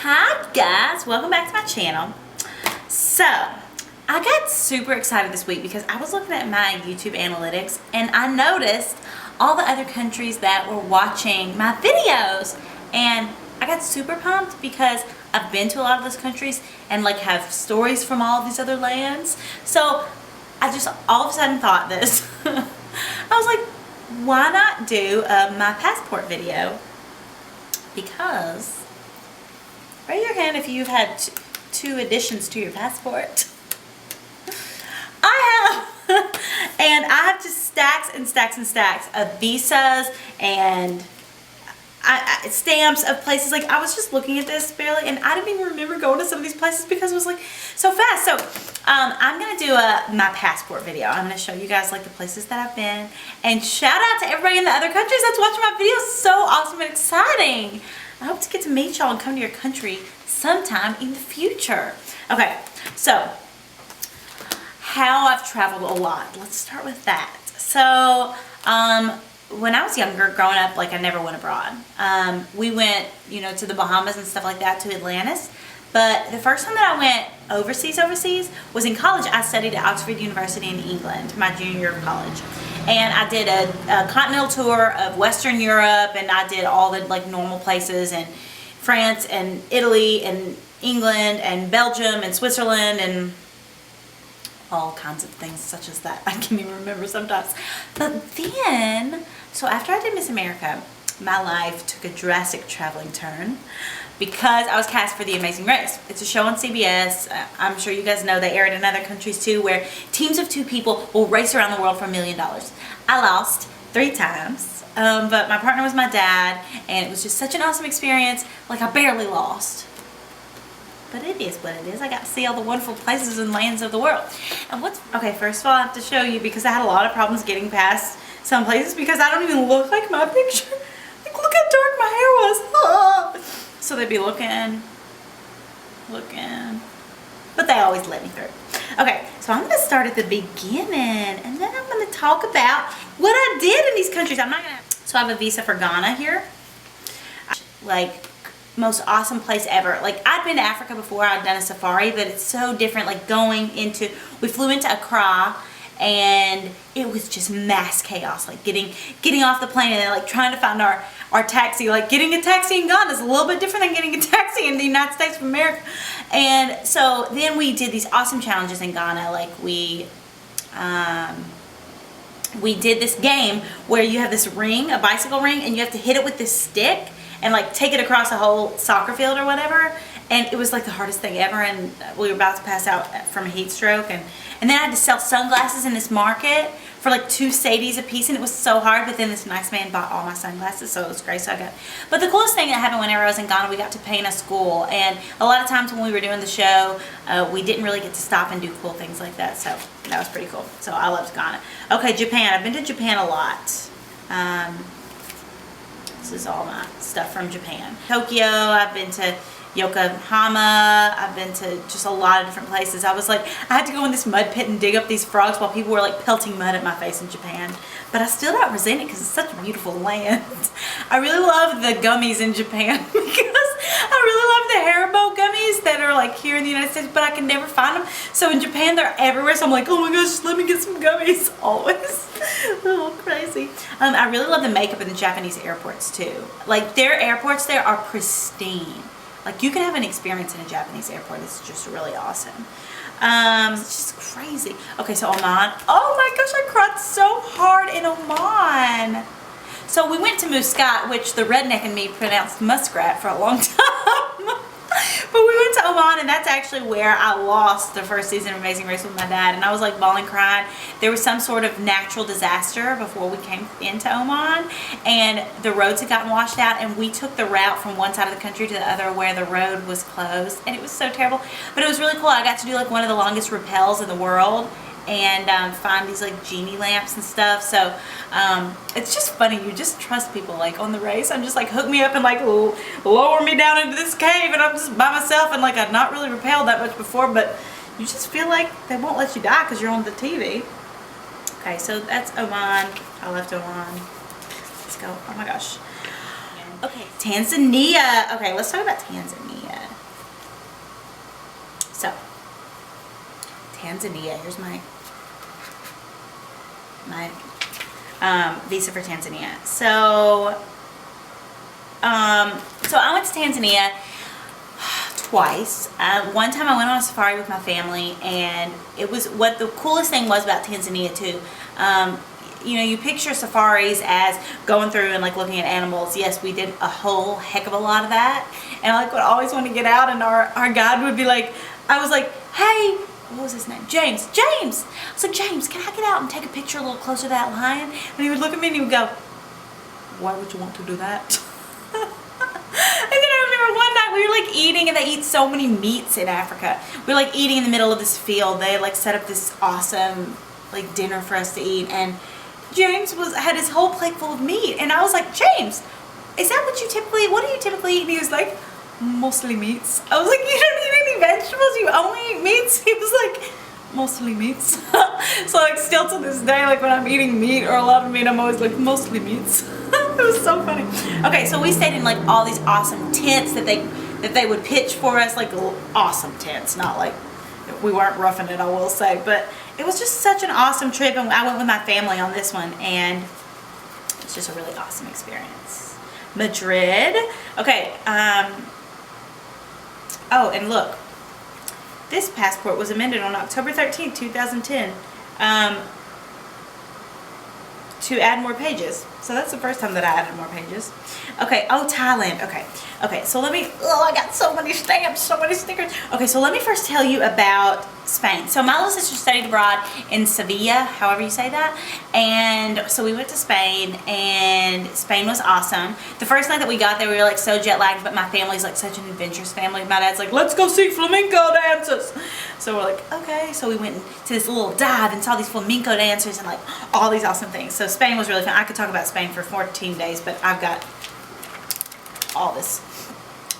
Hi guys, welcome back to my channel. So I got super excited this week because I was looking at my YouTube analytics and I noticed all the other countries that were watching my videos, and I got super pumped because I've been to a lot of those countries and like have stories from all of these other lands. So I just all of a sudden thought this. I was like, why not do my passport video? Because raise your hand if you've had two additions to your passport. I have. And I have just stacks and stacks and stacks of visas and stamps of places. Like, I was just looking at this barely and I didn't even remember going to some of these places because it was like so fast. So I'm gonna do my passport video. I'm gonna show you guys like the places that I've been, and shout out to everybody in the other countries that's watching my videos. So awesome and exciting. I hope to get to meet y'all and come to your country sometime in the future. Okay, so how I've traveled a lot. Let's start with that. So when I was younger, growing up, like I never went abroad. We went, you know, to the Bahamas and stuff like that, to Atlantis. But the first time that I went overseas was in college. I studied at Oxford University in England, my junior year of college. And I did a continental tour of Western Europe, and I did all the like normal places in France and Italy and England and Belgium and Switzerland and all kinds of things such as that. I can't even remember sometimes. But then, so after I did Miss America, my life took a drastic traveling turn because I was cast for The Amazing Race. It's a show on CBS. I'm sure you guys know they air it in other countries too, where teams of 2 people will race around the world for $1 million. I lost 3 times, but my partner was my dad, and it was just such an awesome experience. Like, I barely lost. But it is what it is. I got to see all the wonderful places and lands of the world. And okay, first of all, I have to show you because I had a lot of problems getting past some places because I don't even look like my picture. Like, look how dark my hair was. Ah. So they'd be looking, but they always let me through. Okay, so I'm gonna start at the beginning and then I'm gonna talk about what I did in these countries. So I have a visa for Ghana here. Like, most awesome place ever. Like, I'd been to Africa before, I'd done a safari, but it's so different. Like, we flew into Accra, and it was just mass chaos. Like, getting off the plane and then like trying to find our taxi. Like, getting a taxi in Ghana is a little bit different than getting a taxi in the United States of America. And so then we did these awesome challenges in Ghana. Like, we did this game where you have this ring, a bicycle ring, and you have to hit it with this stick and like take it across a whole soccer field or whatever. And it was like the hardest thing ever, and we were about to pass out from a heat stroke, and then I had to sell sunglasses in this market for like 2 Sadies a piece, and it was so hard. But then this nice man bought all my sunglasses, so it was great. But the coolest thing that happened whenever I was in Ghana, we got to paint a school, and a lot of times when we were doing the show, we didn't really get to stop and do cool things like that, so that was pretty cool. So I loved Ghana. Okay, Japan. I've been to Japan a lot. This is all my stuff from Japan. Tokyo, I've been to Yokohama, I've been to just a lot of different places. I had to go in this mud pit and dig up these frogs while people were like pelting mud at my face in Japan. But I still don't resent it because it's such a beautiful land. I really love the gummies in Japan because I really love the Haribo gummies that are like here in the United States, but I can never find them. So in Japan, they're everywhere. So I'm like, oh my gosh, just let me get some gummies always. Oh, crazy. I really love the makeup in the Japanese airports too. Like, their airports there are pristine. Like, you can have an experience in a Japanese airport. It's just really awesome. It's just crazy. Okay, so Oman. Oh my gosh, I cried so hard in Oman. So we went to Muscat, which the redneck in me pronounced muskrat for a long time. But we went to Oman, and that's actually where I lost the first season of Amazing Race with my dad, and I was like bawling, crying. There was some sort of natural disaster before we came into Oman, and the roads had gotten washed out, and we took the route from one side of the country to the other where the road was closed, and it was so terrible. But it was really cool. I got to do like one of the longest rappels in the world, and find these like genie lamps and stuff. So it's just funny. You just trust people like on the race. I'm just like, hook me up and like lower me down into this cave, and I'm just by myself, and like I've not really rappelled that much before, but you just feel like they won't let you die because you're on the TV. Okay, so that's Oman. I left Oman. Let's go. Oh my gosh. Okay, Tanzania. Okay, let's talk about Tanzania. So, Tanzania. Here's my visa for Tanzania. So I went to Tanzania twice. One time I went on a safari with my family, and it was, what the coolest thing was about Tanzania too, you know, you picture safaris as going through and like looking at animals. Yes, we did a whole heck of a lot of that, and I like would always want to get out, and our guide would be like, I was like, hey, what was his name? James. I was like, James, can I get out and take a picture a little closer to that lion? And he would look at me and he would go, why would you want to do that? And then I remember one night we were like eating, and they eat so many meats in Africa. We were like eating in the middle of this field. They had like set up this awesome like dinner for us to eat, and James had his whole plate full of meat, and I was like, James, is that what do you typically eat? And he was like, mostly meats. I was like, you don't eat any vegetables, you only eat meats? He was like, mostly meats. So like still to this day, like when I'm eating meat or a lot of meat, I'm always like, mostly meats. It was so funny. Okay, so we stayed in like all these awesome tents that they would pitch for us, like awesome tents, not like, we weren't roughing it, I will say, but it was just such an awesome trip, and I went with my family on this one, and it's just a really awesome experience. Madrid. Okay, oh, and look, this passport was amended on October 13th, 2010, to add more pages. So that's the first time that I added more pages. Okay, oh, Thailand. Okay, so let me, I got so many stamps, so many stickers. Okay, so let me first tell you about Spain. So my little sister studied abroad in Sevilla, however you say that. And so we went to Spain, and Spain was awesome. The first night that we got there, we were like so jet lagged, but my family's like such an adventurous family. My dad's like, let's go see flamenco dances. So we're like, okay. So we went to this little dive and saw these flamenco dancers and like all these awesome things. So Spain was really fun. I could talk about Spain for 14 days, but I've got all this.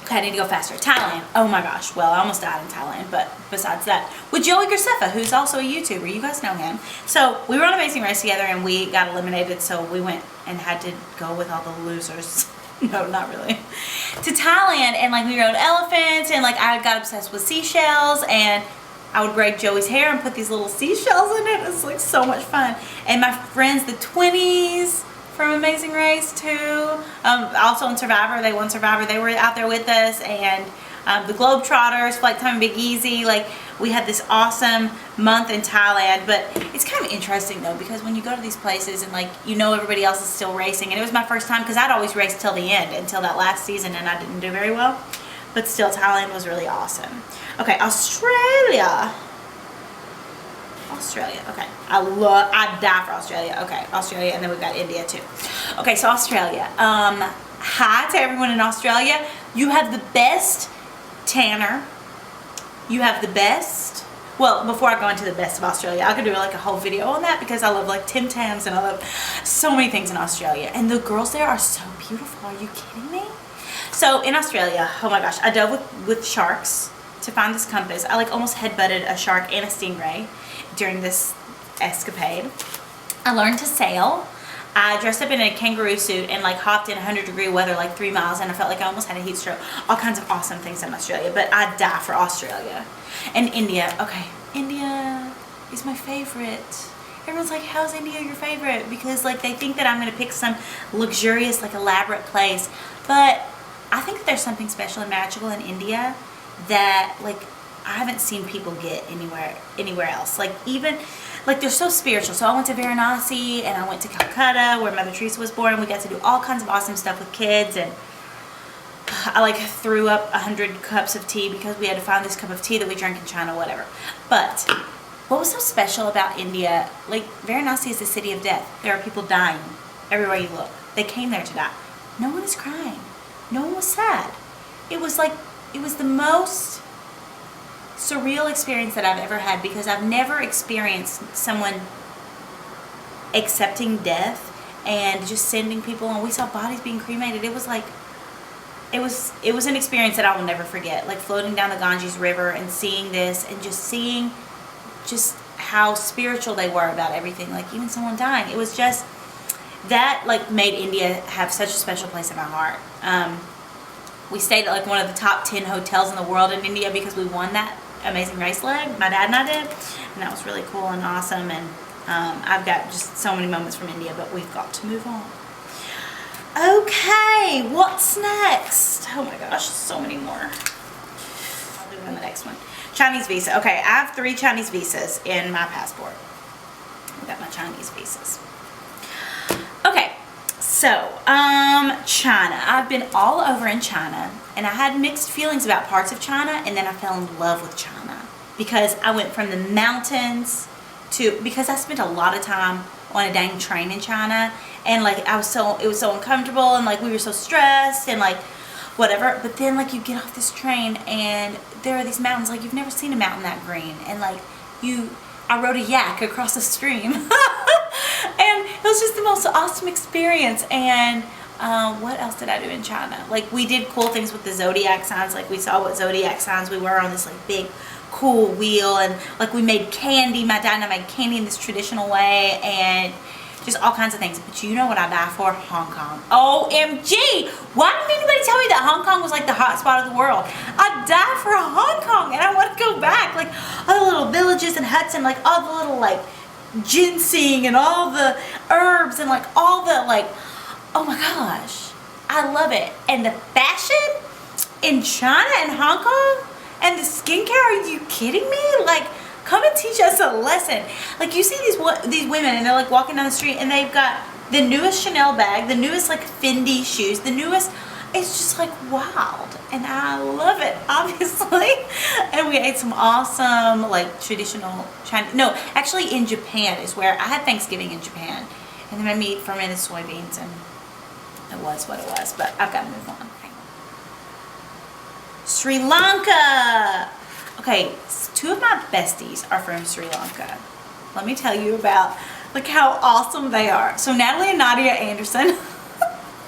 Okay, I need to go faster. Thailand. Oh my gosh. Well, I almost died in Thailand, but besides that, with Joey Graceffa, who's also a YouTuber. You guys know him. So we were on Amazing Race together, and we got eliminated, so we went and had to go with all the losers. No, not really. To Thailand, and like we rode elephants, and like I got obsessed with seashells, and I would braid Joey's hair and put these little seashells in it. It was like so much fun. And my friends, the 20s from Amazing Race too, also on Survivor, they won Survivor, they were out there with us, and the Globetrotters, Flight Time Big Easy, like we had this awesome month in Thailand. But it's kind of interesting though, because when you go to these places and like, you know, everybody else is still racing, and it was my first time, because I'd always raced till the end, until that last season, and I didn't do very well, but still Thailand was really awesome. Okay, Australia, okay, I die for Australia. Okay, Australia, and then we've got India too. Okay, so Australia, hi to everyone in Australia. You have the best tanner, you have the best, well, before I go into the best of Australia, I could do like a whole video on that, because I love like Tim Tams, and I love so many things in Australia, and the girls there are so beautiful. Are you kidding me? So in Australia, oh my gosh, I dove with sharks to find this compass. I like almost headbutted a shark and a stingray during this escapade. I learned to sail. I dressed up in a kangaroo suit and like hopped in 100-degree weather like 3 miles, and I felt like I almost had a heat stroke. All kinds of awesome things in Australia, but I die for Australia. And India. Okay, India is my favorite. Everyone's like, how's India your favorite? Because like they think that I'm gonna pick some luxurious, like elaborate place, but I think that there's something special and magical in India that like I haven't seen people get anywhere else. Like even, like they're so spiritual. So I went to Varanasi, and I went to Calcutta where Mother Teresa was born. We got to do all kinds of awesome stuff with kids, and I like threw up 100 cups of tea because we had to find this cup of tea that we drank in China, whatever. But what was so special about India, like Varanasi is the city of death. There are people dying everywhere you look. They came there to die. No one is crying. No one was sad. It was like, it was the most surreal experience that I've ever had, because I've never experienced someone accepting death and just sending people, and we saw bodies being cremated. It was like, it was an experience that I will never forget, like floating down the Ganges River and seeing this, and just seeing just how spiritual they were about everything, like even someone dying. It was just, that like made India have such a special place in my heart. We stayed at like one of the top 10 hotels in the world in India because we won that Amazing Race leg. My dad and I did, and that was really cool and awesome. And I've got just so many moments from India, but we've got to move on. Okay, what's next? Oh my gosh, so many more. I'll do it on the next one. Chinese visa. Okay, I have 3 Chinese visas in my passport. I've got my Chinese visas. Okay, so China. I've been all over in China, and I had mixed feelings about parts of China, and then I fell in love with China because I went from the mountains to, because I spent a lot of time on a dang train in China, and like it was so uncomfortable, and like we were so stressed and like whatever. But then like you get off this train and there are these mountains, like you've never seen a mountain that green, and like I rode a yak across a stream and it was just the most awesome experience. And what else did I do in China? Like we did cool things with the zodiac signs, like we saw what zodiac signs we were on this like big cool wheel, and like we made candy. My dad and I made candy in this traditional way, and just all kinds of things. But you know what I die for? Hong Kong. OMG! Why didn't anybody tell me that Hong Kong was like the hot spot of the world? I die for Hong Kong, and I want to go back. Like all the little villages and huts, and like all the little like ginseng and all the herbs, and like all the like, oh my gosh, I love it. And the fashion in China and Hong Kong, and the skincare, are you kidding me? Like, come and teach us a lesson. Like you see these women, and they're like walking down the street, and they've got the newest Chanel bag, the newest like Fendi shoes, the newest. It's just like wild, and I love it, obviously. And we ate some awesome like traditional Chinese. No, actually in Japan is where I had Thanksgiving in Japan, and they made me eat fermented soybeans, and it was what it was. But I've got to move on. Sri Lanka. Okay, 2 of my besties are from Sri Lanka. Let me tell you about like how awesome they are. So Natalie and Nadia Anderson,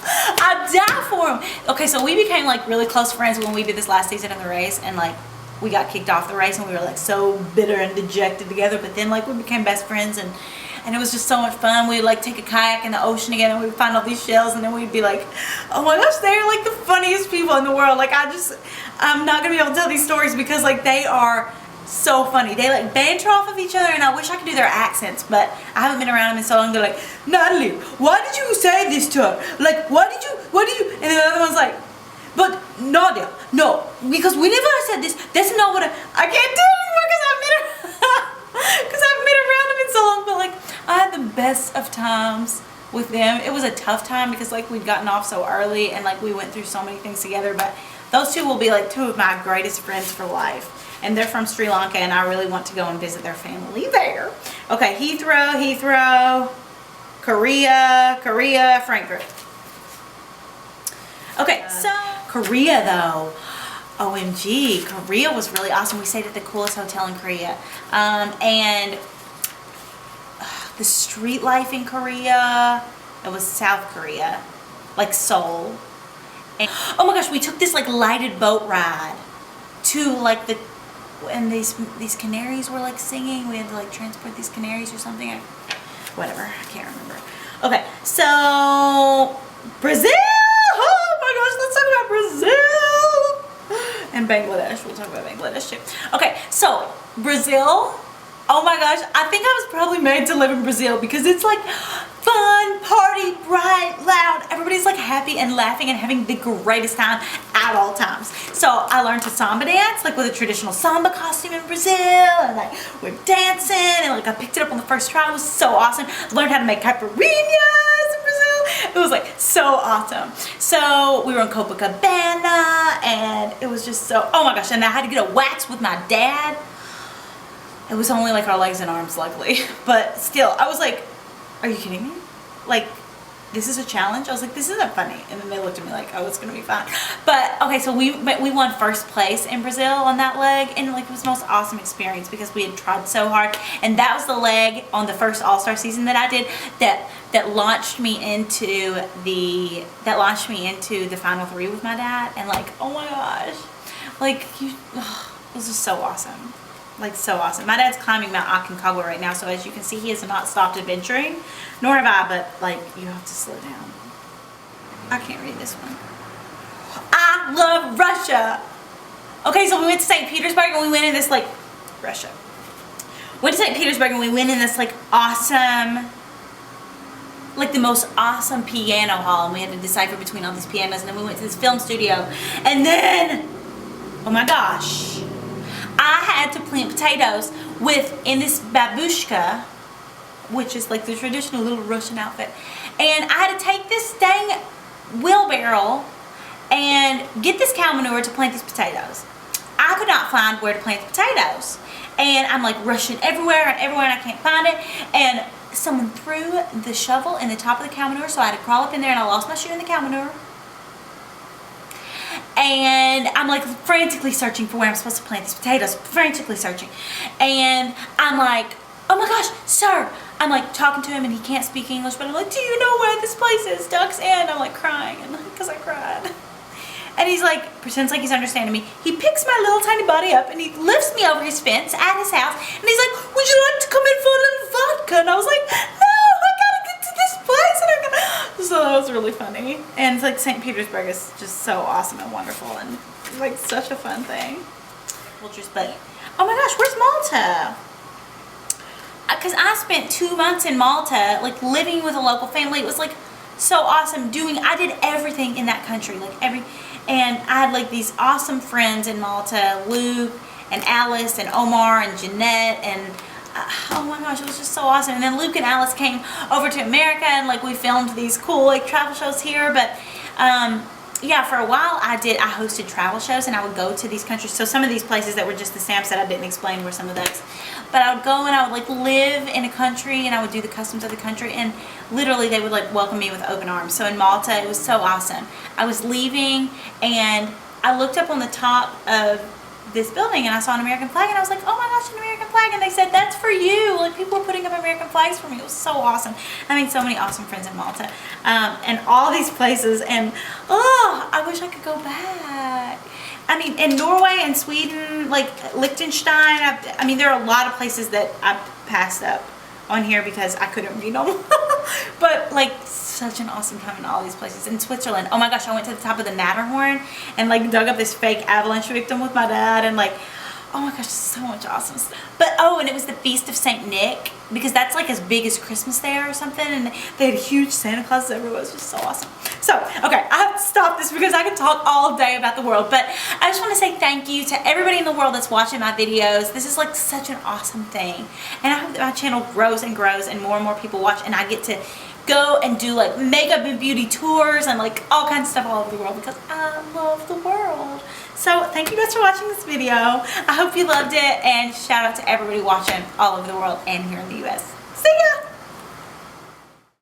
I die for them. Okay, so we became like really close friends when we did this last season of the race, and like we got kicked off the race, and we were like so bitter and dejected together. But then like we became best friends, and it was just so much fun. We'd like take a kayak in the ocean together, and we'd find all these shells, and then we'd be like, oh my gosh, they're like the funniest people in the world. Like I'm not gonna be able to tell these stories because like they are so funny. They like banter off of each other, and I wish I could do their accents, but I haven't been around them in so long. They're like, Natalie, why did you say this to her? Like, what did you, and then the other one's like, but Nadia, no, because we never said this. That's not what I can't do it anymore because I've been around them in so long. But like, I had the best of times with them. It was a tough time because like we'd gotten off so early, and like we went through so many things together. But those 2 will be like 2 of my greatest friends for life. And they're from Sri Lanka, and I really want to go and visit their family there. Okay, Heathrow, Korea, Frankfurt. Okay, so Korea though, OMG, Korea was really awesome. We stayed at the coolest hotel in Korea. And the street life in Korea, it was South Korea, like Seoul. And, oh my gosh, we took this like lighted boat ride to like and these canaries were like singing. We had to like transport these canaries or something. Whatever, I can't remember. Okay, so Brazil. Oh my gosh, let's talk about Brazil and Bangladesh. We'll talk about Bangladesh too. Okay, so Brazil. Oh my gosh, I think I was probably made to live in Brazil because it's like fun, party, bright, loud. Everybody's like happy and laughing and having the greatest time at all times. So I learned to samba dance, like with a traditional samba costume in Brazil, and like we're dancing, and like I picked it up on the first try. It was so awesome. Learned how to make caipirinhas in Brazil. It was like so awesome. So we were in Copacabana, and it was just so, oh my gosh, and I had to get a wax with my dad. It was only like our legs and arms, luckily. But still, I was like, are you kidding me? Like, this is a challenge? I was like, this isn't funny. And then they looked at me like, oh, it's going to be fine. But, okay, so we won first place in Brazil on that leg. And, like, it was the most awesome experience because we had tried so hard. And that was the leg on the first All-Star season that I did that launched me into the Final 3 with my dad. And, like, oh my gosh. Like, it was just so awesome. Like, so awesome. My dad's climbing Mount Aconcagua right now, so as you can see, he has not stopped adventuring. Nor have I, but, like, you have to slow down. I can't read this one. I love Russia. Okay, so we went to St. Petersburg and we went in this like, Russia. Went to St. Petersburg and we went in this like awesome, like the most awesome piano hall, and we had to decipher between all these pianos, and then we went to this film studio, and then, oh my gosh, I had to plant potatoes in this babushka, which is like the traditional little Russian outfit, and I had to take this dang wheelbarrow and get this cow manure to plant these potatoes. I could not find where to plant the potatoes, and I'm like rushing everywhere and I can't find it, and someone threw the shovel in the top of the cow manure, so I had to crawl up in there, and I lost my shoe in the cow manure. And I'm like frantically searching for where I'm supposed to plant these potatoes, frantically searching. And I'm like, oh my gosh, sir. I'm like talking to him and he can't speak English, but I'm like, do you know where this place is? Ducks End. I'm like crying because I cried. And he's like, pretends like he's understanding me. He picks my little tiny body up and he lifts me over his fence at his house. And he's like, would you like to come in for a little vodka? And I was like, no, I gotta get to this place. And so that was really funny. And it's like St. Petersburg is just so awesome and wonderful and like such a fun thing. But, oh my gosh, where's Malta? Because I spent 2 months in Malta, like living with a local family. It was like so awesome I did everything in that country, and I had like these awesome friends in Malta, Luke and Alice and Omar and Jeanette, and oh my gosh, it was just so awesome. And then Luke and Alice came over to America, and like we filmed these cool like travel shows here. But yeah, for a while I hosted travel shows, and I would go to these countries. So some of these places that were just the stamps that I didn't explain were some of those. But I would go and I would like live in a country, and I would do the customs of the country, and literally they would like welcome me with open arms. So in Malta, it was so awesome. I was leaving and I looked up on the top of this building and I saw an American flag, and I was like, oh my gosh, an American flag. And they said, that's for you. Like people were putting up American flags for me. It was so awesome. I made so many awesome friends in Malta, and all these places, and oh, I wish I could go back. I mean, in Norway and Sweden, like Liechtenstein, I mean, there are a lot of places that I passed up on here because I couldn't read them. But like such an awesome time in all these places. In Switzerland, oh my gosh, I went to the top of the Matterhorn and like dug up this fake avalanche victim with my dad, and like, oh my gosh, so much awesome stuff. But oh, and it was the Feast of St. Nick, because that's like as big as Christmas there or something, and they had huge Santa Clauses everywhere. It was just so awesome. So, okay, I have to stop this because I could talk all day about the world, but I just want to say thank you to everybody in the world that's watching my videos. This is like such an awesome thing, and I hope that my channel grows and grows and more people watch, and I get to go and do like makeup and beauty tours and like all kinds of stuff all over the world, because I love the world. So thank you guys for watching this video. I hope you loved it, and shout out to everybody watching all over the world and here in the US. See ya!